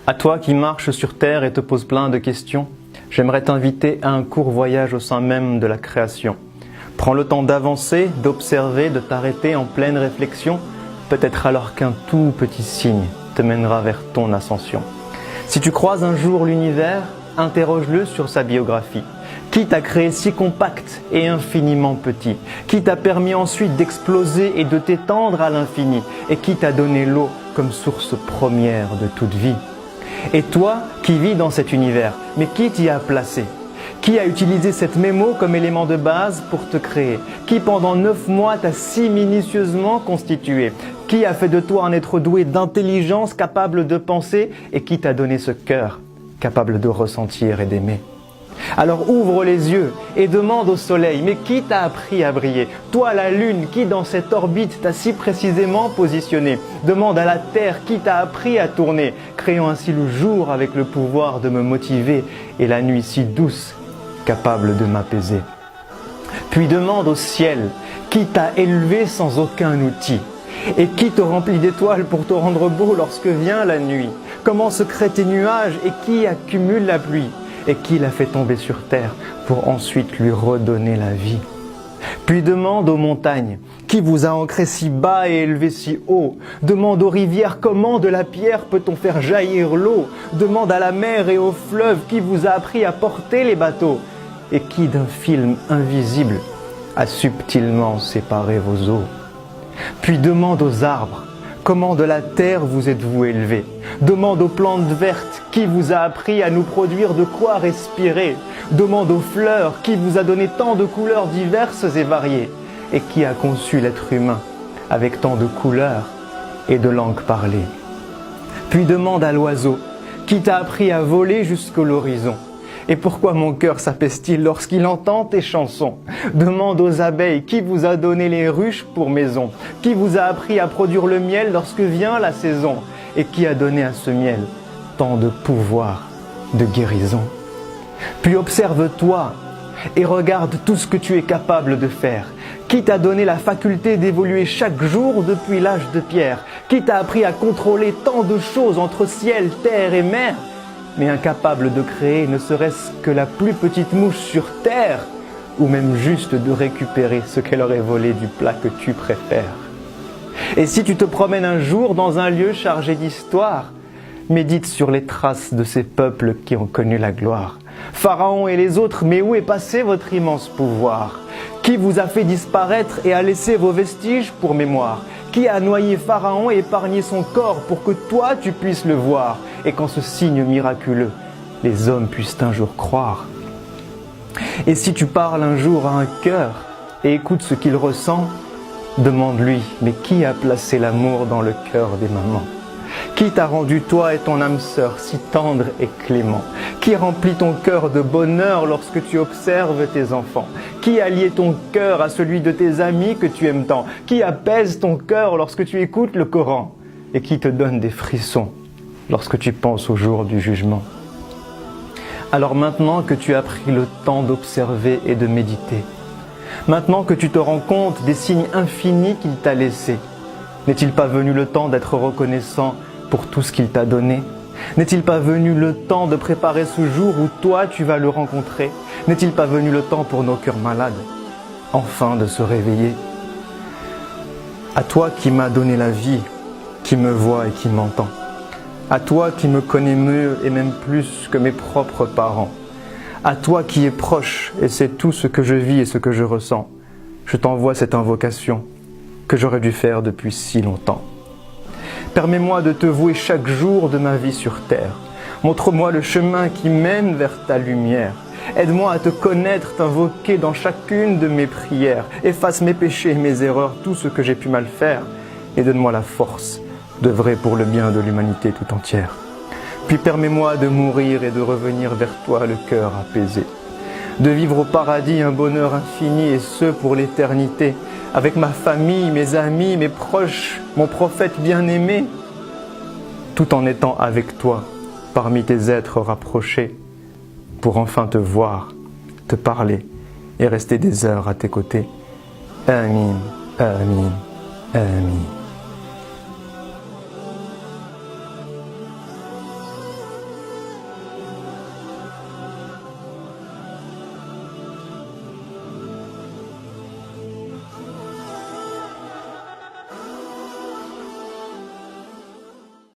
À toi qui marches sur terre et te poses plein de questions, j'aimerais t'inviter à un court voyage au sein même de la création. Prends le temps d'avancer, d'observer, de t'arrêter en pleine réflexion, peut-être alors qu'un tout petit signe te mènera vers ton ascension. Si tu croises un jour l'univers, interroge-le sur sa biographie. Qui t'a créé si compact et infiniment petit? Qui t'a permis ensuite d'exploser et de t'étendre à l'infini? Et qui t'a donné l'eau comme source première de toute vie? Et toi qui vis dans cet univers, mais qui t'y a placé? Qui a utilisé cette mémo comme élément de base pour te créer? Qui pendant 9 mois t'a si minutieusement constitué? Qui a fait de toi un être doué d'intelligence capable de penser et qui t'a donné ce cœur capable de ressentir et d'aimer? Alors ouvre les yeux et demande au soleil, mais qui t'a appris à briller? Toi la lune, qui dans cette orbite t'a si précisément positionné? Demande à la terre, qui t'a appris à tourner, créant ainsi le jour avec le pouvoir de me motiver et la nuit si douce, capable de m'apaiser. Puis demande au ciel, qui t'a élevé sans aucun outil? Et qui te remplit d'étoiles pour te rendre beau lorsque vient la nuit? Comment se créent tes nuages et qui accumule la pluie? Et qui l'a fait tomber sur terre pour ensuite lui redonner la vie? Puis demande aux montagnes, qui vous a ancré si bas et élevé si haut? Demande aux rivières, comment de la pierre peut-on faire jaillir l'eau? Demande à la mer et aux fleuves, qui vous a appris à porter les bateaux? Et qui d'un film invisible a subtilement séparé vos eaux? Puis demande aux arbres, comment de la terre vous êtes-vous élevé? Demande aux plantes vertes, qui vous a appris à nous produire de quoi respirer? Demande aux fleurs, qui vous a donné tant de couleurs diverses et variées? Et qui a conçu l'être humain avec tant de couleurs et de langues parlées? Puis demande à l'oiseau, qui t'a appris à voler jusqu'à l'horizon? Et pourquoi mon cœur s'apaise-t-il lorsqu'il entend tes chansons? Demande aux abeilles, qui vous a donné les ruches pour maison? Qui vous a appris à produire le miel lorsque vient la saison? Et qui a donné à ce miel tant de pouvoir, de guérison? Puis observe-toi et regarde tout ce que tu es capable de faire. Qui t'a donné la faculté d'évoluer chaque jour depuis l'âge de pierre? Qui t'a appris à contrôler tant de choses entre ciel, terre et mer? Mais incapable de créer ne serait-ce que la plus petite mouche sur terre, ou même juste de récupérer ce qu'elle aurait volé du plat que tu préfères. Et si tu te promènes un jour dans un lieu chargé d'histoire, médite sur les traces de ces peuples qui ont connu la gloire. Pharaon et les autres, mais où est passé votre immense pouvoir? Qui vous a fait disparaître et a laissé vos vestiges pour mémoire? Qui a noyé Pharaon et épargné son corps pour que toi tu puisses le voir et qu'en ce signe miraculeux, les hommes puissent un jour croire? Et si tu parles un jour à un cœur et écoutes ce qu'il ressent, demande-lui, mais qui a placé l'amour dans le cœur des mamans? Qui t'a rendu toi et ton âme sœur si tendre et clément? Qui remplit ton cœur de bonheur lorsque tu observes tes enfants? Qui a lié ton cœur à celui de tes amis que tu aimes tant? Qui apaise ton cœur lorsque tu écoutes le Coran? Et qui te donne des frissons lorsque tu penses au jour du jugement? Alors maintenant que tu as pris le temps d'observer et de méditer, maintenant que tu te rends compte des signes infinis qu'il t'a laissés, n'est-il pas venu le temps d'être reconnaissant pour tout ce qu'il t'a donné? N'est-il pas venu le temps de préparer ce jour où toi tu vas le rencontrer? N'est-il pas venu le temps pour nos cœurs malades, enfin de se réveiller? À toi qui m'as donné la vie, qui me vois et qui m'entend, à toi qui me connais mieux et même plus que mes propres parents, à toi qui es proche et sais tout ce que je vis et ce que je ressens, je t'envoie cette invocation que j'aurais dû faire depuis si longtemps. Permets-moi de te vouer chaque jour de ma vie sur terre. Montre-moi le chemin qui mène vers ta lumière. Aide-moi à te connaître, t'invoquer dans chacune de mes prières. Efface mes péchés et mes erreurs, tout ce que j'ai pu mal faire, et donne-moi la force d'œuvrer pour le bien de l'humanité tout entière. Puis permets-moi de mourir et de revenir vers toi le cœur apaisé. De vivre au paradis un bonheur infini et ce pour l'éternité, avec ma famille, mes amis, mes proches, mon prophète bien-aimé, tout en étant avec toi, parmi tes êtres rapprochés, pour enfin te voir, te parler et rester des heures à tes côtés. Amin, amin, amin.